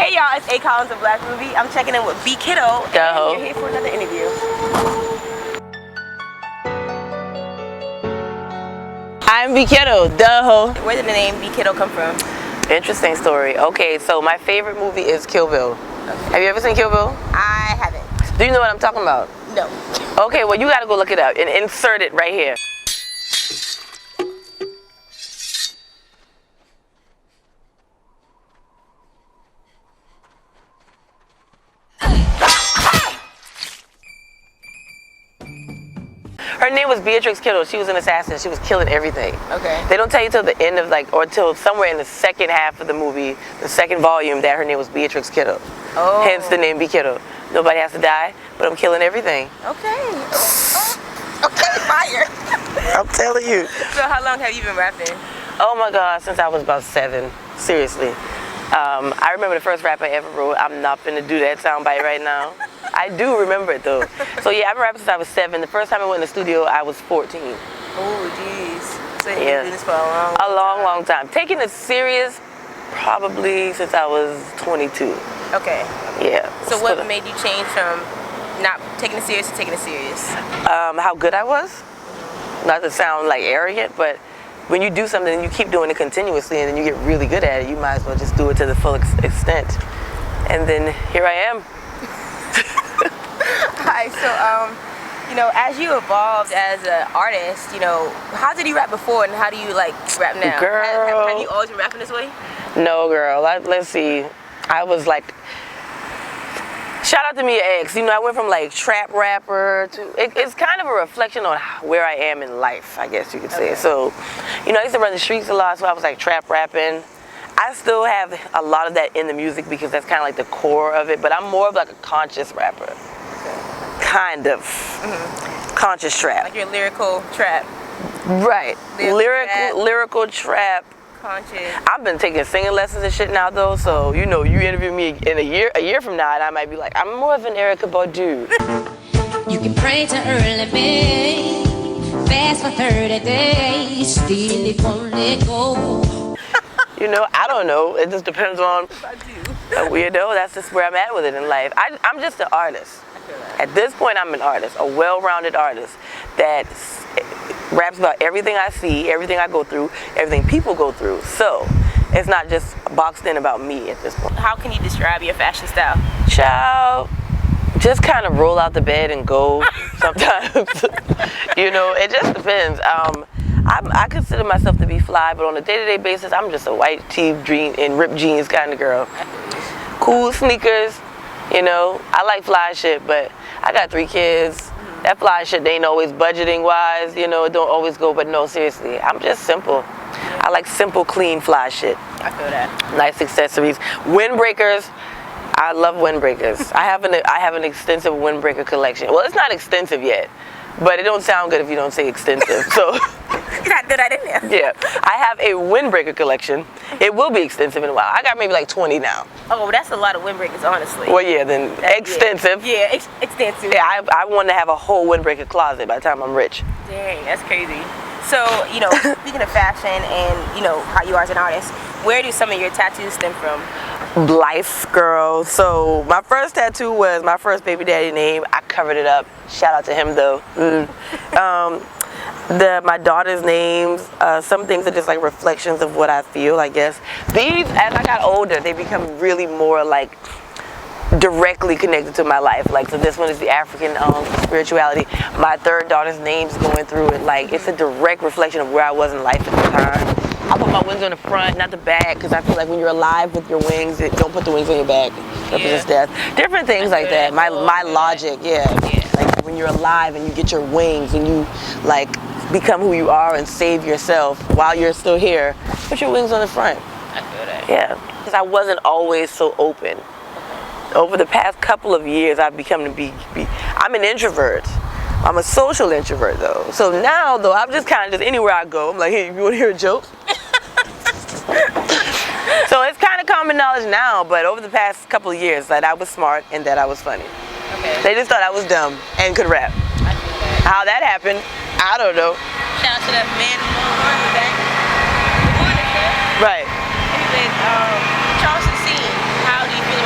Hey y'all, it's A.Collins of Blackruby. I'm checking in with Bkiddo, and you're here for another interview. I'm Bkiddo, duh. Where did the name Bkiddo come from? Interesting story. Okay, so my favorite movie is Kill Bill. Okay. Have you ever seen Kill Bill? I haven't. Do you know what I'm talking about? No. Okay, well you gotta go look it up and insert it right here. Her name was Bkiddo. She was an assassin. She was killing everything. Okay. They don't tell you till the end of or till somewhere in the second half of the movie, the second volume, that her name was Bkiddo. Oh. Hence the name Bkiddo. Nobody has to die, but I'm killing everything. Okay. Okay, fire. I'm telling you. So how long have you been rapping? Oh my God, since I was about 7. Seriously. I remember the first rap I ever wrote. I'm not gonna do that soundbite right now. I do remember it though. So yeah, I've been rapping since I was 7. The first time I went in the studio, I was 14. Oh jeez. So you've been doing this for a long time. Taking it serious, probably since I was 22. Okay. Yeah. So what made you change from not taking it serious to taking it serious? How good I was. Not to sound like arrogant, but when you do something and you keep doing it continuously and then you get really good at it, you might as well just do it to the full extent. And then here I am. Alright, so you know, as you evolved as an artist, you know, how did you rap before and how do you like rap now? Girl. Have you always been rapping this way? No, girl. Let's see. I was like, shout out to me, X. You know, I went from like trap rapper to, it's kind of a reflection on where I am in life, I guess you could say. Okay. So, you know, I used to run the streets a lot, so I was like trap rapping. I still have a lot of that in the music because that's kind of like the core of it, but I'm more of like a conscious rapper. Okay. Kind of. Conscious trap. Like your lyrical trap. Right. Lyrical trap. Conscious. I've been taking singing lessons and shit now though, so you know, you interview me in a year from now and I might be like, I'm more of an Erykah Badu. You can pray to early May, fast for 30 days, still it won't let go. You know, I don't know. It just depends on a weirdo. That's just where I'm at with it in life. I'm just an artist. At this point, I'm an artist, a well-rounded artist that raps about everything I see, everything I go through, everything people go through. So it's not just boxed in about me at this point. How can you describe your fashion style? Child, just kind of roll out the bed and go sometimes. You know, it just depends. I consider myself to be fly, but on a day-to-day basis, I'm just a white tee and ripped jeans kind of girl. Cool sneakers, you know. I like fly shit, but I got 3 kids. That fly shit ain't always budgeting wise, you know, it don't always go, but no, seriously, I'm just simple. I like simple, clean fly shit. I feel that. Nice accessories. Windbreakers, I love windbreakers. I have an extensive windbreaker collection. Well, it's not extensive yet, but it don't sound good if you don't say extensive, so. You gotta do that in there. Yeah, I have a windbreaker collection. It will be extensive in a while. I got maybe like 20 now. Oh, that's a lot of windbreakers, honestly. Well, yeah, then extensive. Yeah, extensive. Yeah, I want to have a whole windbreaker closet by the time I'm rich. Dang, that's crazy. So, you know, speaking of fashion and, you know, how you are as an artist, where do some of your tattoos stem from? Life, girl. So my first tattoo was my first baby daddy name. I covered it up. Shout out to him though. My daughter's names, some things are just like reflections of what I feel, I guess. These, as I got older, they become really more like directly connected to my life. Like, so this one is the African spirituality. My third daughter's name's going through it. Like, it's a direct reflection of where I was in life at the time. I put my wings on the front, not the back, because I feel like when you're alive with your wings, don't put the wings on your back. Represents death. Different things like that. My logic, yeah. Like when you're alive and you get your wings and you like become who you are and save yourself while you're still here, put your wings on the front. I feel that. Yeah, because I wasn't always so open. Over the past couple of years, I've become to be I'm an introvert. I'm a social introvert though. So now though, I'm just kind of anywhere I go, I'm like, hey, you want to hear a joke? So it's kind of common knowledge now, but over the past couple of years that I was smart and that I was funny. Okay. They just thought I was dumb and could rap. I feel that. How that happened, I don't know. Shout out to the man in the back. Right. Anyways, Charleston scene, how do you feel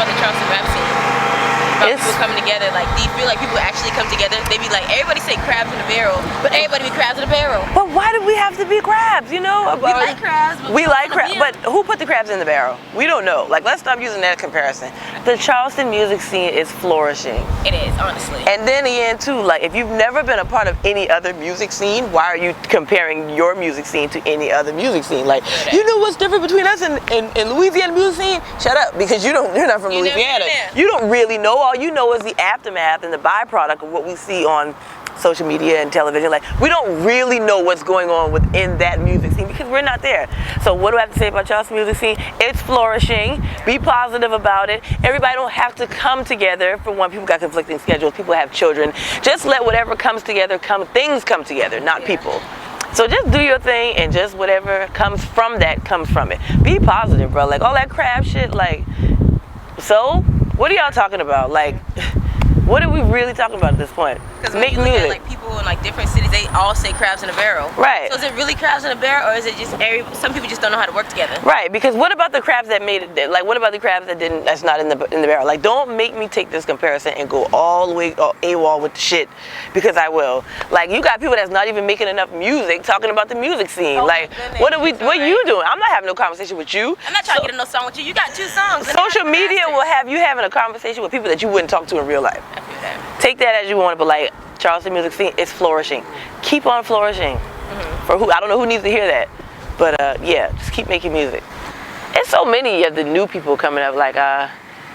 coming together? Like, do you feel like people actually come together? They be like, everybody say crabs in a barrel, but everybody be crabs in a barrel. But why do we have to be crabs, you know? We like crabs. We like crabs, but who put the crabs in the barrel? We don't know. Like, let's stop using that comparison. The Charleston music scene is flourishing. It is, honestly. And then again, too, like, if you've never been a part of any other music scene, why are you comparing your music scene to any other music scene? Like, you know what's different between us and Louisiana music scene? Shut up, because you're not from Louisiana. You don't really know. All you know is the aftermath and the byproduct of what we see on social media and television. Like, we don't really know what's going on within that music scene because we're not there. So what do I have to say about Charleston music scene? It's flourishing. Be positive about it. Everybody don't have to come together. For one, people got conflicting schedules. People have children. Just let whatever comes together things come together, not people. So just do your thing, and just whatever comes from that comes from it. Be positive, bro. Like, all that crab shit, like, so what are y'all talking about? Like, what are we really talking about at this point? Because when you look at like people in like different cities, they all say crabs in a barrel. Right. So is it really crabs in a barrel, or is it just some people just don't know how to work together? Right. Because what about the crabs that made it? Like, what about the crabs that's not in the barrel? Like, don't make me take this comparison and go all the way AWOL with the shit, because I will. Like, you got people that's not even making enough music talking about the music scene. Oh, like, what are you doing? I'm not having no conversation with you. I'm not trying to get in no song with you. You got 2 songs. Social media will have you having a conversation with people that you wouldn't talk to in real life. I feel that. Take that as you want, but like, Charleston music scene is flourishing. Keep on flourishing. For who? I don't know who needs to hear that, but yeah, just keep making music. And so many of the new people coming up, like,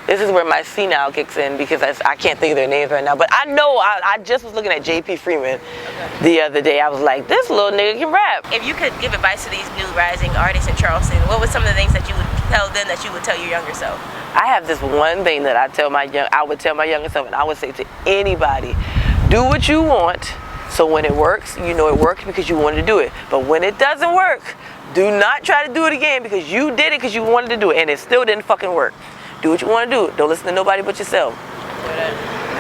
this is where my senile kicks in, because I can't think of their names right now. But I know, I just was looking at J.P. Freeman the other day. I was like, this little nigga can rap. If you could give advice to these new rising artists in Charleston, what were some of the things that you would tell them that you would tell your younger self? I have this one thing that I would tell my younger self, and I would say to anybody: do what you want, so when it works, you know it worked because you wanted to do it. But when it doesn't work, do not try to do it again, because you did it because you wanted to do it, and it still didn't fucking work. Do what you want to do. Don't listen to nobody but yourself.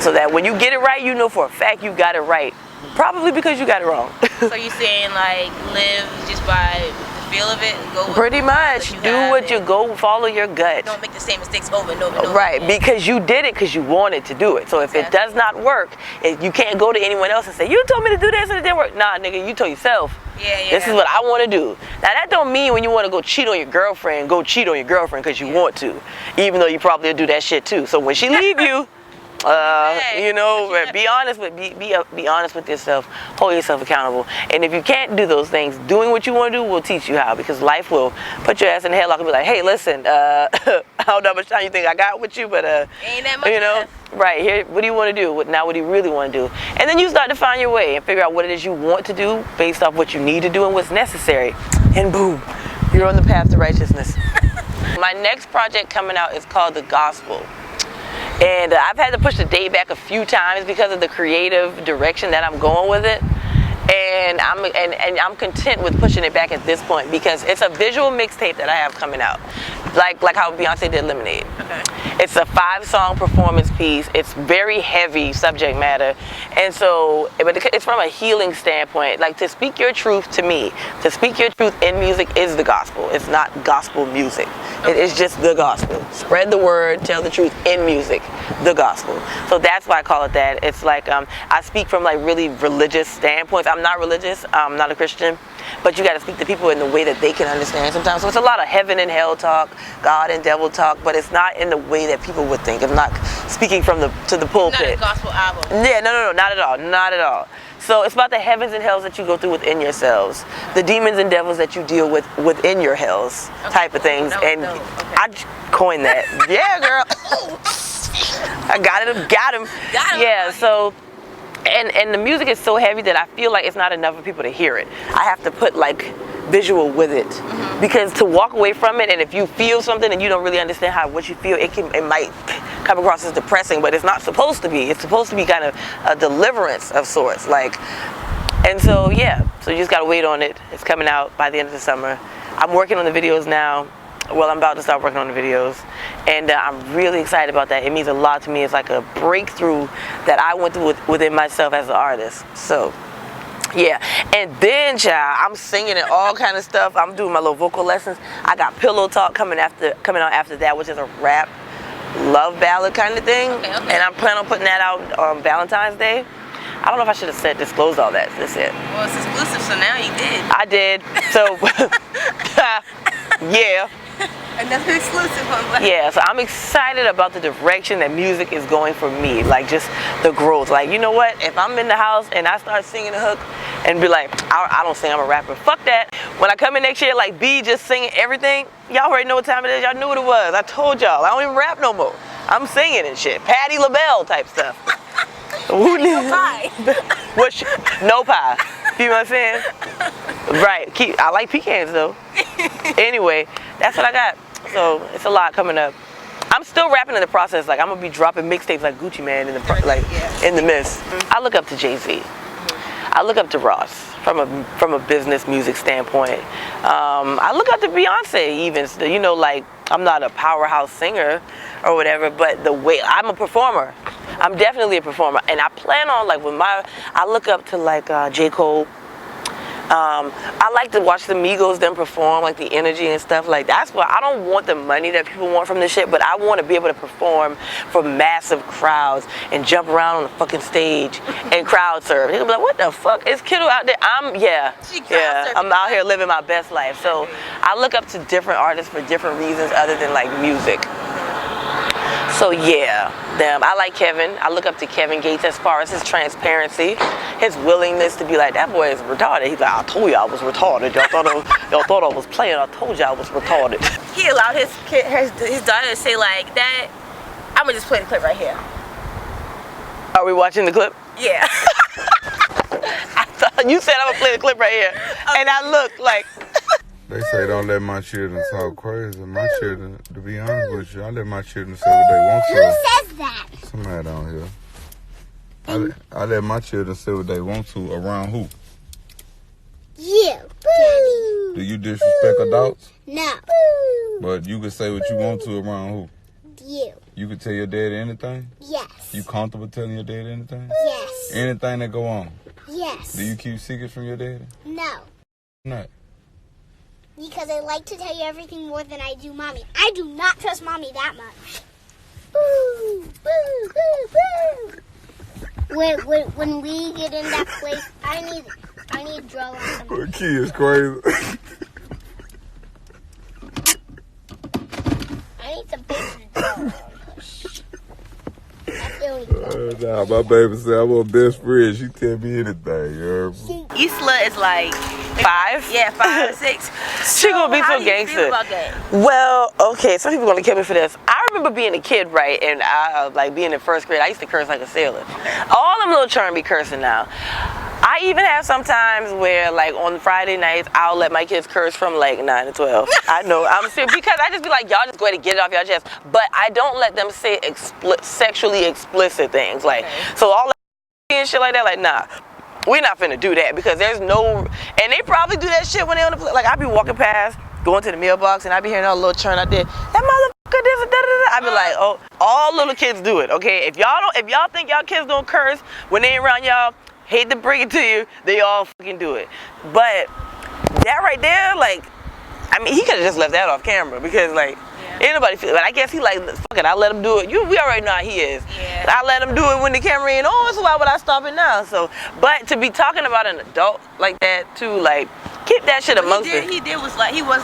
So that when you get it right, you know for a fact you got it right. Probably because you got it wrong. So you saying like live just by the feel of it? Go with pretty much. Do what you go, follow your gut. Don't make the same mistakes over and over and over. Right, because you did it because you wanted to do it. So if it does not work, you can't go to anyone else and say, you told me to do this and it didn't work. Nah, nigga, you told yourself. Yeah. This is what I want to do. Now that don't mean when you want to go cheat on your girlfriend, go cheat on your girlfriend because you want to, even though you probably do that shit too. So when she leave you, you know, be honest with yourself. Hold yourself accountable. And if you can't do those things, doing what you want to do will teach you how, because life will put your ass in the headlock and be like, hey, listen, I don't know how much time you think I got with you, but ain't that much, you know, left. Right here, what do you want to do? What do you really want to do? And then you start to find your way and figure out what it is you want to do based off what you need to do and what's necessary. And boom, you're on the path to righteousness. My next project coming out is called The Gospel. And I've had to push the date back a few times because of the creative direction that I'm going with it. And I'm content with pushing it back at this point, because it's a visual mixtape that I have coming out, like how Beyonce did Lemonade. Okay. It's a 5-song performance piece. It's very heavy subject matter, and so, but it's from a healing standpoint. Like, to speak your truth to me, to speak your truth in music is the gospel. It's not gospel music. It is just the gospel. Spread the word, tell the truth in music, the gospel. So that's why I call it that. It's like I speak from like really religious standpoints. I'm not religious. I'm not a Christian. But you got to speak to people in the way that they can understand sometimes. So it's a lot of heaven and hell talk, God and devil talk, but it's not in the way that people would think. I'm not speaking from to the pulpit. Not a gospel album. Yeah, no, not at all, not at all. So it's about the heavens and hells that you go through within yourselves, the demons and devils that you deal with within your hells, type of things. And I coined that. Yeah, girl. I got him. Yeah, so. And the music is so heavy that I feel like it's not enough for people to hear it. I have to put like visual with it, because to walk away from it, and if you feel something and you don't really understand what you feel, it might come across as depressing, but it's not supposed to be. It's supposed to be kind of a deliverance of sorts, like. And so yeah, so you just gotta wait on it. It's coming out by the end of the summer. I'm working on the videos now. Well, I'm about to start working on the videos, and I'm really excited about that. It means a lot to me. It's like a breakthrough that I went through within myself as an artist. So, yeah. And then, child, I'm singing and all kind of stuff. I'm doing my little vocal lessons. I got Pillow Talk coming out after that, which is a rap. love ballad kind of thing. Okay. And I'm planning on putting that out on Valentine's Day. I don't know if I should have said disclosed all that. That's it. Well, it's exclusive, so now you did. I did. So, yeah. Another exclusive on Black. Yeah, so I'm excited about the direction that music is going for me. Like, just the growth. Like, you know what? If I'm in the house and I start singing a hook and be like, I don't sing, I'm a rapper. Fuck that. When I come in next year, like B just singing everything, y'all already know what time it is. Y'all knew what it was. I told y'all. I don't even rap no more. I'm singing and shit. Patti LaBelle type stuff. Who No pie. No pie. You know what I'm saying? Right. I like pecans though. Anyway, that's what I got. So it's a lot coming up. I'm still rapping in the process. Like I'm gonna be dropping mixtapes like Gucci Mane in the midst. I look up to Jay-Z. I look up to Ross from a business music standpoint. I look up to Beyonce even. You know, like I'm not a powerhouse singer or whatever, but the way I'm a performer. I'm definitely a performer, and I plan on like I look up to like J. Cole. I like to watch the Migos them perform, like the energy and stuff like that. That's why I don't want the money that people want from this shit, but I want to be able to perform for massive crowds and jump around on the fucking stage and crowd serve. They'll be like, what the fuck? Is Kiddo out there? I'm out here living my best life. So I look up to different artists for different reasons other than like music. So yeah, I like Kevin. I look up to Kevin Gates as far as his transparency, his willingness to be like, that boy is retarded. He's like, I told you I was retarded. Y'all thought I was playing. I told you I was retarded. He allowed his daughter to say like that. I'm gonna just play the clip right here. Are we watching the clip? Yeah. I thought you said I'm gonna play the clip right here, and I look like. They say don't let my children talk crazy. My children, to be honest with you, I let my children say what they want to. Who says that? Somebody down here. I let my children say what they want to around who? You, Daddy. Do you disrespect adults? No. But you can say what you want to around who? You. You can tell your daddy anything? Yes. You comfortable telling your daddy anything? Yes. Anything that go on? Yes. Do you keep secrets from your daddy? No. Not. Because I like to tell you everything more than I do Mommy. I do not trust Mommy that much. When we get in that place, I need to draw on something. The kid is crazy. I need some paper to draw on. That's the only thing. Nah, my baby said I want best friend. She tell me anything, you heard me? Isla is like 5? Yeah, 5 or 6. She gonna be so How do you feel gangster. about that? Well, okay, some people gonna kill me for this. I remember being a kid, right, and I like being in first grade. I used to curse like a sailor. All them little children be cursing now. I even have sometimes where, like, on Friday nights, I'll let my kids curse from, like, 9 to 12. I know, I'm serious, because I just be like, y'all just go ahead and get it off y'all chest. But I don't let them say sexually explicit things, like, so all that and shit like that, like, nah. We're not finna do that, because there's no, and they probably do that shit when they're on the, like, I be walking past, going to the mailbox, and I be hearing all the little churn out there, that motherfucker, this and da-da-da. I be like, oh, all little kids do it, okay? If y'all think y'all kids don't curse when they ain't around y'all, hate to bring it to you, they all fucking do it. But that right there, like, I mean, he could have just left that off camera, because, like, ain't nobody feel. But I guess he like, fuck it, I let him do it. We already know how he is. Yeah. I let him do it when the camera ain't on, so why would I stop it now? So, but to be talking about an adult like that too, like, keep that shit amongst us. He was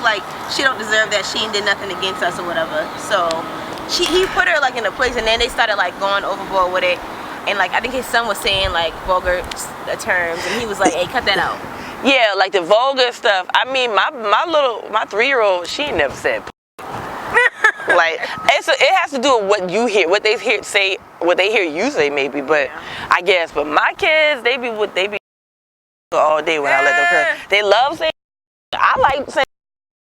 like, she don't deserve that. She ain't did nothing against us or whatever. So he put her like in a place, and then they started like going overboard with it. And like, I think his son was saying like vulgar terms, and he was like, hey, cut that out. Yeah, like the vulgar stuff. I mean, my 3-year-old, she ain't never said like, it has to do with what you hear, what they hear say, what they hear you say maybe, but I guess, but my kids, they be all day when I let them curse. They love saying, I like saying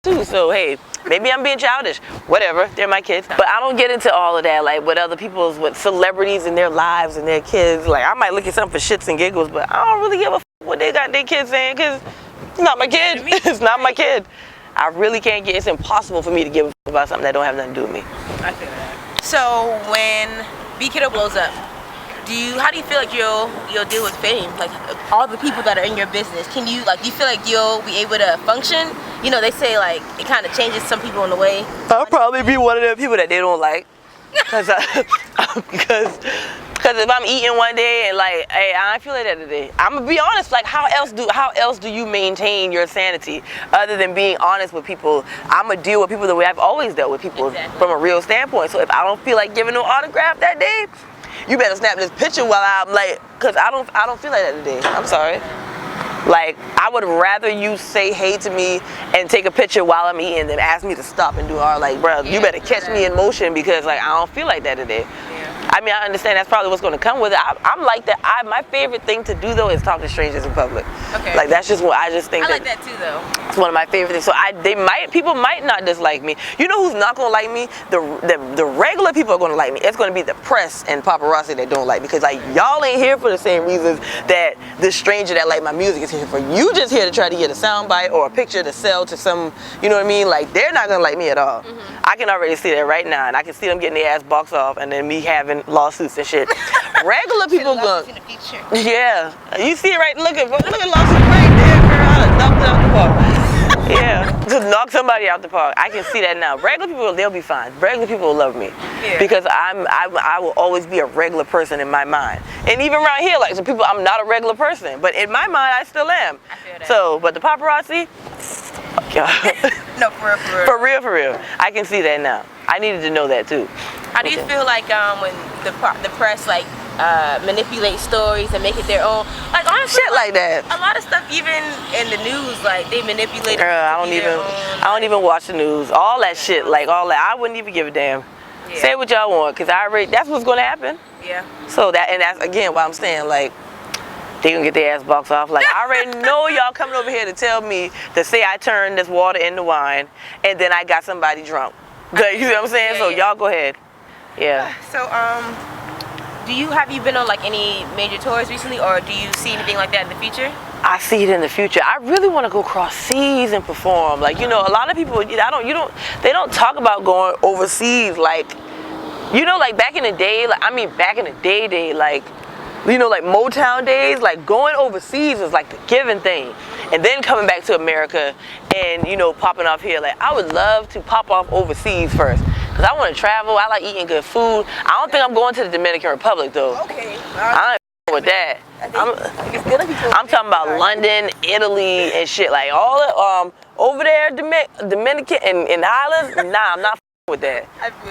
too, so hey, maybe I'm being childish, whatever, they're my kids. But I don't get into all of that, like with other people's, with celebrities and their lives and their kids. Like, I might look at something for shits and giggles, but I don't really give a f what they got their kids saying, because it's not my kid. It's not my kid. I really can't it's impossible for me to give a f about something that don't have nothing to do with me. I feel that. So when Bkiddo blows up, how do you feel like you'll deal with fame? Like all the people that are in your business, do you feel like you'll be able to function? You know, they say like it kind of changes some people in the way. I'll probably be one of them people that they don't like. Because if I'm eating one day and like, hey, I don't feel like that today. I'm gonna be honest. Like, how else do you maintain your sanity other than being honest with people? I'm gonna deal with people the way I've always dealt with people, from a real standpoint. So if I don't feel like giving no autograph that day, you better snap this picture while I'm like, cause I don't feel like that today. I'm sorry. Like, I would rather you say hey to me and take a picture while I'm eating than ask me to stop and do all, like, bro, you better catch me in motion because, like, I don't feel like that today. I mean, I understand that's probably what's going to come with it. I'm like that. My favorite thing to do, though, is talk to strangers in public. Okay. Like, that's just what I just think. I like that, too, though. It's one of my favorite things. So people might not dislike me. You know who's not going to like me? The regular people are going to like me. It's going to be the press and paparazzi that don't like me. Because, like, y'all ain't here for the same reasons that the stranger that like my music is here for. You just here to try to get a soundbite or a picture to sell to some, you know what I mean? Like, they're not going to like me at all. I can already see that right now. And I can see them getting their ass boxed off and then me having lawsuits and shit. Regular people go. Yeah, you see it right. Look at lawsuit right there, girl. I done knocked it out the park. Yeah, just knock somebody out the park. I can see that now. Regular people, they'll be fine. Regular people will love me because I will always be a regular person in my mind. And even around here, like some people, I'm not a regular person, but in my mind, I still am. I feel that. So, but the paparazzi. No, for real. For real. I can see that now. I needed to know that too. How do you feel like when the press like manipulate stories and make it their own? Like, honestly, shit like that. A lot of stuff, even in the news, like they manipulate. Girl, I don't even watch the news. All that shit, like all that, I wouldn't even give a damn. Yeah. Say what y'all want, cause that's what's gonna happen. Yeah. So that's again why I'm saying, like, they gonna get their ass boxed off. Like, I already know y'all coming over here to tell me to say I turned this water into wine and then I got somebody drunk. You see what I'm saying? So y'all go ahead. Yeah. So have you been on like any major tours recently, or do you see anything like that in the future? I see it in the future. I really want to go cross seas and perform. Like, you know, a lot of people, they don't talk about going overseas. Like, you know, like back in the day, back in the day, like, you know, like Motown days, like going overseas was like the given thing. And then coming back to America and, you know, popping off here. Like, I would love to pop off overseas first. Because I want to travel. I like eating good food. I don't think I'm going to the Dominican Republic, though. Okay. I ain't with that. I'm talking about London, Italy, and shit. Like, all over there, Dominican and Islands. Nah, I'm not with that.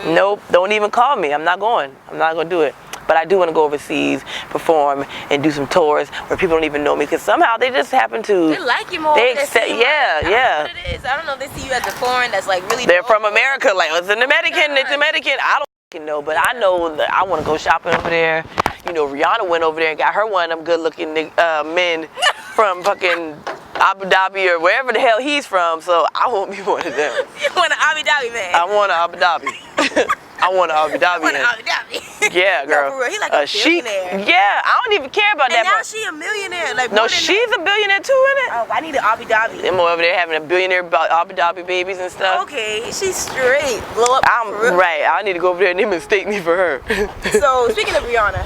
Nope. Don't even call me. I'm not going. I'm not going to do it. But I do want to go overseas, perform, and do some tours where people don't even know me, because somehow they just happen to. They like you more. They accept, yeah. I don't know what it is. I don't know if they see you as a foreign that's like really. They're from America, like it's an American. It's American. I don't know, but I know that I want to go shopping over there. You know, Rihanna went over there and got her one of them good-looking men from fucking Abu Dhabi or wherever the hell he's from. So I won't be one of them. You want an Abu Dhabi man? I want an Abu Dhabi. I want an Abu Dhabi. Yeah, girl. No, for real. He like a billionaire. Yeah, I don't even care about that. And now she a millionaire. Like, no, she's a billionaire too, isn't it? Oh, I need an Abu Dhabi. Them over there having a billionaire Abu Dhabi babies and stuff. Okay, she's straight. Blow up. Right. I need to go over there and they mistake me for her. So speaking of Rihanna,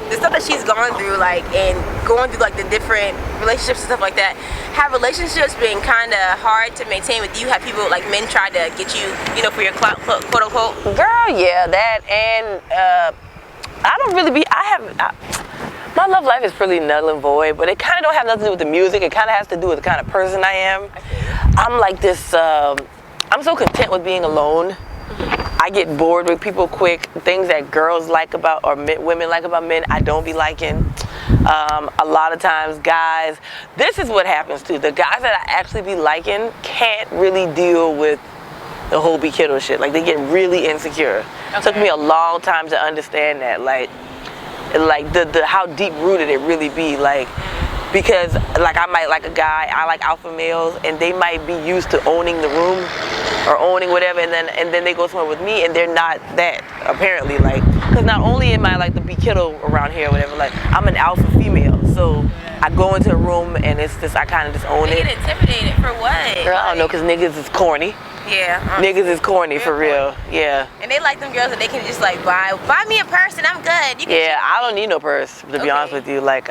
the stuff that she's gone through, like, and going through like the different relationships and stuff like that, have relationships been kind of hard to maintain with you? Have people, like men, try to get you, you know, for your clout, quote unquote? Girl, yeah, that, and I don't really my love life is pretty null and void, but it kind of don't have nothing to do with the music. It kind of has to do with the kind of person I am. I'm like this, I'm so content with being alone. I get bored with people quick. Things that girls like about, or women like about men, I don't be liking. A lot of times guys, this is what happens too. The guys that I actually be liking can't really deal with the whole Bkiddo shit. Like, they get really insecure. It took me a long time to understand that. Like the how deep rooted it really be. Like, because like I might like a guy, I like alpha males, and they might be used to owning the room or owning whatever, and then they go somewhere with me and they're not that, apparently. Like, because not only am I like the Bkiddo around here or whatever, like I'm an alpha female, so I go into a room and it's just, I kind of just own it. You get intimidated for what? Girl, I don't know, because niggas is corny. Yeah. Niggas is corny for real. Yeah. And they like them girls that they can just like buy me a purse and I'm good. You can Yeah, I don't need no purse, to be honest with you. Like,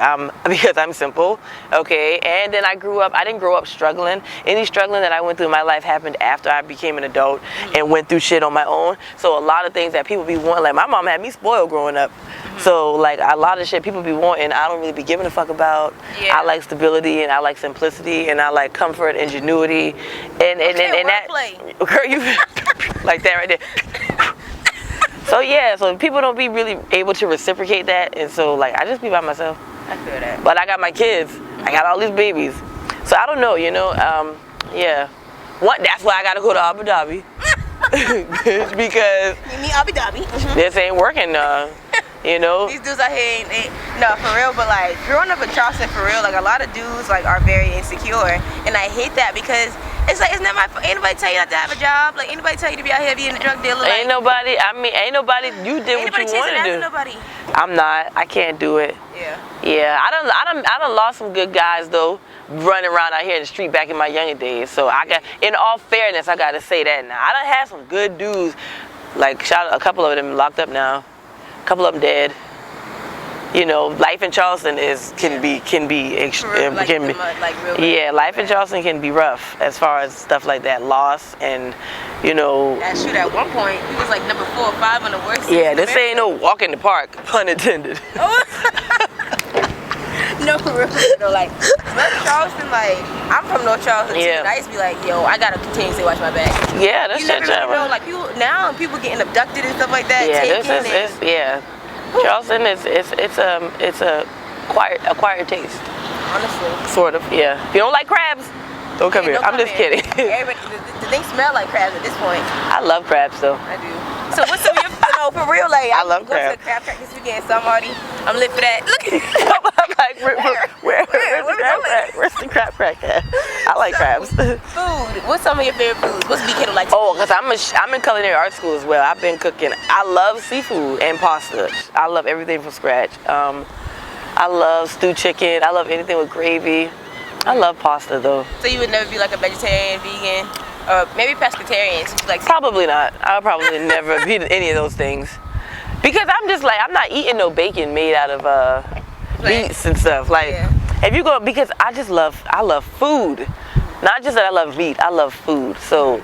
because I'm simple, okay? And then I didn't grow up struggling. Any struggling that I went through in my life happened after I became an adult and went through shit on my own. So a lot of things that people be wanting, like my mom had me spoiled growing up. So like a lot of shit people be wanting, I don't really be giving a fuck about. Yeah. I like stability and I like simplicity and I like comfort, ingenuity, and that. Girl, you like that right there. So yeah, so people don't be really able to reciprocate that, and so like I just be by myself. I feel that. But I got my kids. I got all these babies. So I don't know, you know. Yeah. That's why I gotta go to Abu Dhabi. Because You need Abu Dhabi. this ain't working. You know. These dudes out here ain't no for real, but like growing up in Charleston for real, like a lot of dudes like are very insecure, and I hate that because it's like it's not anybody tell you not to have a job, like anybody tell you to be out here being a drug dealer. Like, Ain't nobody. You did what you wanted to do. Nobody. I'm not. I can't do it. Yeah. Yeah, I done lost some good guys though, running around out here in the street back in my younger days. So in all fairness, I gotta say that now. I done had some good dudes, like a couple of them locked up now, a couple of them dead. You know, life in Charleston can be real life in Charleston can be rough as far as stuff like that, loss and you know. That shoot at one point, he was like number 4 or 5 on the worst. Yeah, this ain't no walk in the park, pun intended. No, for real, no, like North Charleston, like I'm from North Charleston too, and I used to be like, yo, I gotta continuously watch my back. Yeah, that's you never really know, like people getting abducted and stuff like that. Yeah, Charleston it's a acquired taste. Honestly. Sort of, yeah. If you don't like crabs, don't come here. I'm just kidding. The things smell like crabs at this point. I love crabs though. I do. So what's some of your, for real, like I love go crabs. to the crab crack this weekend, so I'm lit for that. Look at I'm like, where's the crab crack? Where's the crab crack at? I like crabs. Food. What's some of your favorite foods? What's Bkiddo like? Oh, because I'm in culinary art school as well. I've been cooking. I love seafood and pasta. I love everything from scratch. I love stewed chicken. I love anything with gravy. I love pasta though. So you would never be like a vegetarian, vegan, or maybe pescatarian? So like probably not. I'll probably never be any of those things. Because I'm just like, I'm not eating no bacon made out of meats and stuff. Like, if you go, because I love food. Not just that I love meat, I love food. So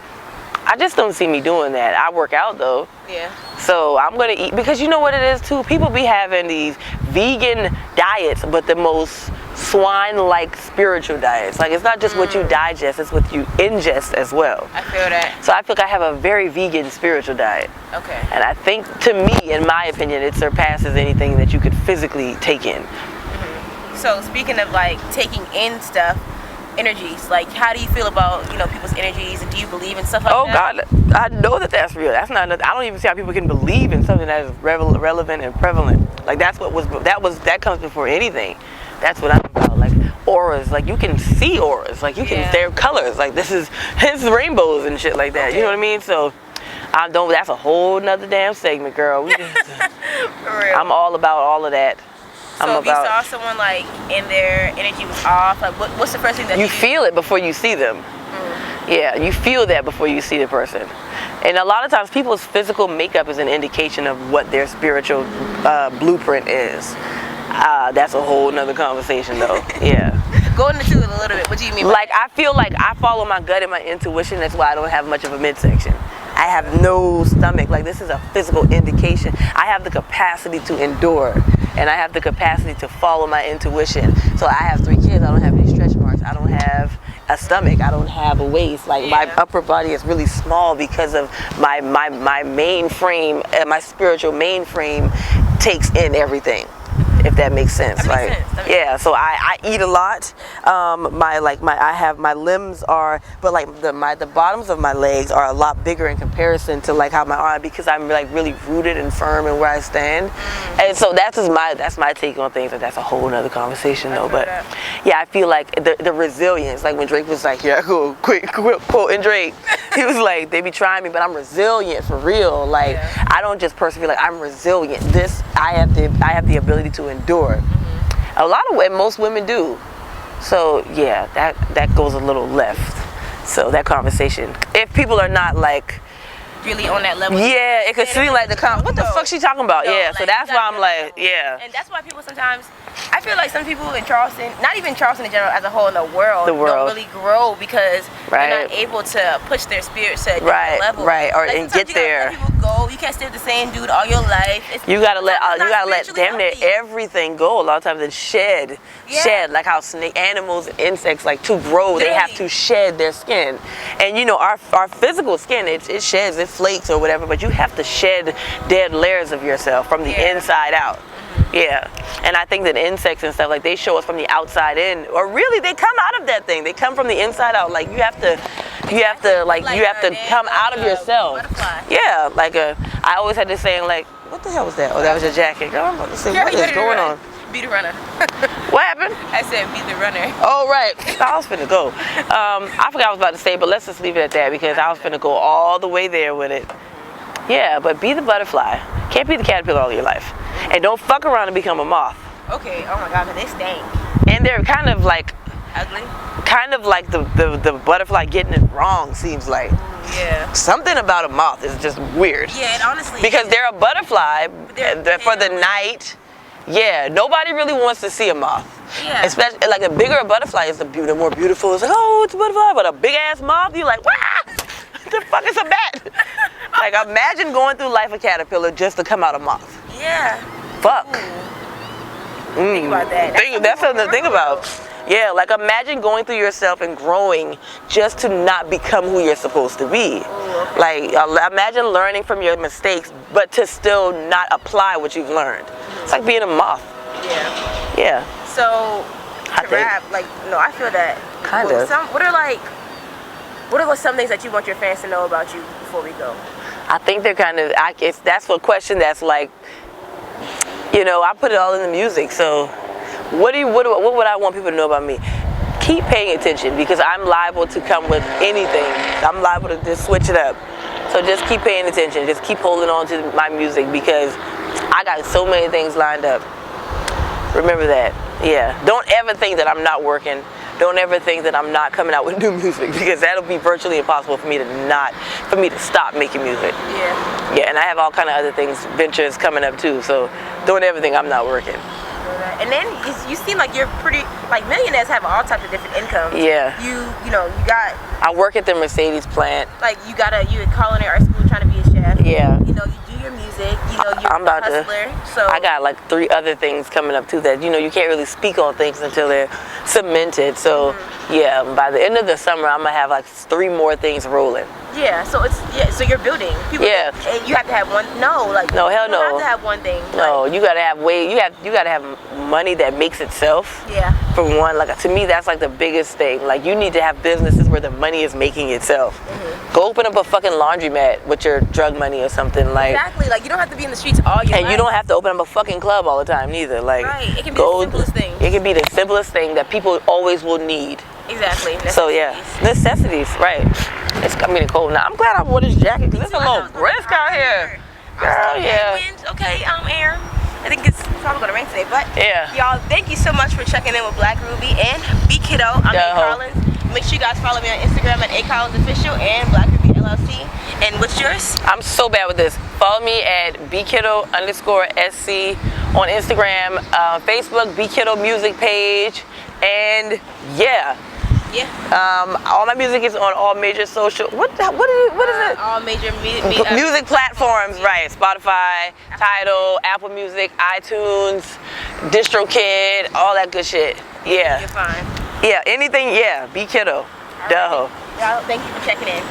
I just don't see me doing that. I work out though. Yeah. So I'm gonna eat, because you know what it is too? People be having these vegan diets, but the most swine-like spiritual diets. Like, it's not just what you digest, it's what you ingest as well. I feel that. So I feel like I have a very vegan spiritual diet. Okay. And I think, to me, in my opinion, it surpasses anything that you could physically take in. So speaking of like taking in stuff, energies, like how do you feel about, you know, people's energies, and do you believe in stuff like that? Oh God, I know that's real. That's not. I don't even see how people can believe in something that is relevant and prevalent. Like that comes before anything. That's what I'm about. Like auras, like you can see auras, like you can. They're colors. Like this is rainbows and shit like that. Okay. You know what I mean? So I don't. That's a whole nother damn segment, girl. For real. I'm all about all of that. So if you saw someone like and their energy was off, like what's the first thing that you feel it before you see them? Yeah, you feel that before you see the person. And a lot of times people's physical makeup is an indication of what their spiritual blueprint is. That's a whole nother conversation though. Yeah. Go into it a little bit. What do you mean? Like I feel like I follow my gut and my intuition. That's why I don't have much of a midsection. I have no stomach. Like this is a physical indication. I have the capacity to endure, and I have the capacity to follow my intuition. So I have 3 kids. I don't have any stretch marks. I don't have a stomach. I don't have a waist. Like my upper body is really small because of my mainframe, my spiritual mainframe takes in everything. If that makes sense. So I eat a lot. My limbs are, but like the bottoms of my legs are a lot bigger in comparison to like how my arm, because I'm like really rooted and firm in where I stand. And so that's my take on things, and that's a whole nother conversation though. But yeah, I feel like the resilience, like when Drake was like, here I go, quick quoting Drake. He was like, they be trying me, but I'm resilient for real. Like I don't just persevere, like I'm resilient. I have the ability to endure. Most women do. So yeah, that goes a little left. So that conversation, if people are not like really on that level. yeah, it could seem like what the fuck she talking about? No, Yeah, so like, that's why I'm like, yeah. And that's why people sometimes, I feel like some people in Charleston, not even Charleston in general, as a whole in the world, don't really grow because they're not able to push their spirits to a different level. Right, or like, and get there. You people go, you can't stay with the same dude all your life. You gotta let damn near everything go a lot of times and shed, like how animals and insects, like to grow, they have to shed their skin. And you know, our physical skin, it sheds, it flakes or whatever, but you have to shed dead layers of yourself from the inside out. Yeah, and I think that insects and stuff, like they show us from the outside in, or really they come out of that thing. They come from the inside out. Like you have to come out of yourself. Yeah, I always had this saying like, what the hell was that? Oh, that was your jacket. Girl, I'm about to say, what is going on? Be the runner. What happened? I said be the runner. Oh, right. I was finna go. I forgot what I was about to say, but let's just leave it at that because I was finna go all the way there with it. Yeah, but be the butterfly. Can't be the caterpillar all your life. And don't fuck around and become a moth. Okay, oh my god, but they stink. And they're kind of like ugly. Kind of like the butterfly getting it wrong, seems like. Yeah. Something about a moth is just weird. Yeah, and honestly. Because they're a butterfly for the night. Yeah, nobody really wants to see a moth. Yeah. Especially like a bigger butterfly is the more beautiful. It's like, oh, it's a butterfly, but a big ass moth, you're like, wah! The fuck is a bat? Like imagine going through life a caterpillar just to come out a moth. Yeah. Fuck. Think about that. That's something to think about. Yeah, like imagine going through yourself and growing just to not become who you're supposed to be. Ooh, okay. Like imagine learning from your mistakes, but to still not apply what you've learned. It's like being a moth. Yeah. Yeah. So to wrap, I feel that. Kind of. What are some things that you want your fans to know about you before we go? I think they're kind of. That's a question that's like, I put it all in the music. So, what would I want people to know about me? Keep paying attention because I'm liable to come with anything. I'm liable to just switch it up. So just keep paying attention. Just keep holding on to my music because I got so many things lined up. Remember that. Yeah. Don't ever think that I'm not working. Don't ever think that I'm not coming out with new music because that'll be virtually impossible for me to stop making music. Yeah. Yeah, and I have all kind of other things, ventures coming up too. So don't ever think I'm not working. And then you seem like you're pretty, like millionaires have all types of different incomes. Yeah. You got. I work at the Mercedes plant. Like you at culinary art school trying to be a chef. Yeah. You do your music. You're I'm about a hustler. So I got like 3 other things coming up too that you can't really speak on things until they're cemented. So yeah, by the end of the summer I'm gonna have like 3 more things rolling. Yeah, so you're building. People think, you have to have one. No, no, hell no. You have to have one thing. No, you gotta have you gotta have money that makes itself. Yeah. For one, to me that's like the biggest thing. Like you need to have businesses where the money is making itself. Go open up a fucking laundromat with your drug money or something like. Exactly. Like you don't have to be in the streets all your life. And you don't have to open up a fucking club all the time neither. Like right. It can be the simplest thing. It can be the simplest thing that people always will need. Exactly. Necessities. So yeah, necessities, right. It's getting cold now. I'm glad I wore this jacket because it's a little brisk out here. Girl, yeah. Winds, okay, air. I think it's probably gonna rain today, but yeah. Y'all, thank you so much for checking in with Blackruby and Bkiddo. I'm A.Collins. Make sure you guys follow me on Instagram at A.Collins Official and BlackRubyLLC. And what's yours? I'm so bad with this. Follow me at Bkiddo_SC on Instagram, Facebook, Bkiddo music page, and yeah. Yeah. All my music is on all major social. What is it? All major music platforms, right? Spotify, Tidal, Apple Music, iTunes, DistroKid, all that good shit. Yeah. You're fine. Yeah. Anything. Yeah. Bkiddo. Duh. Y'all, thank you for checking in.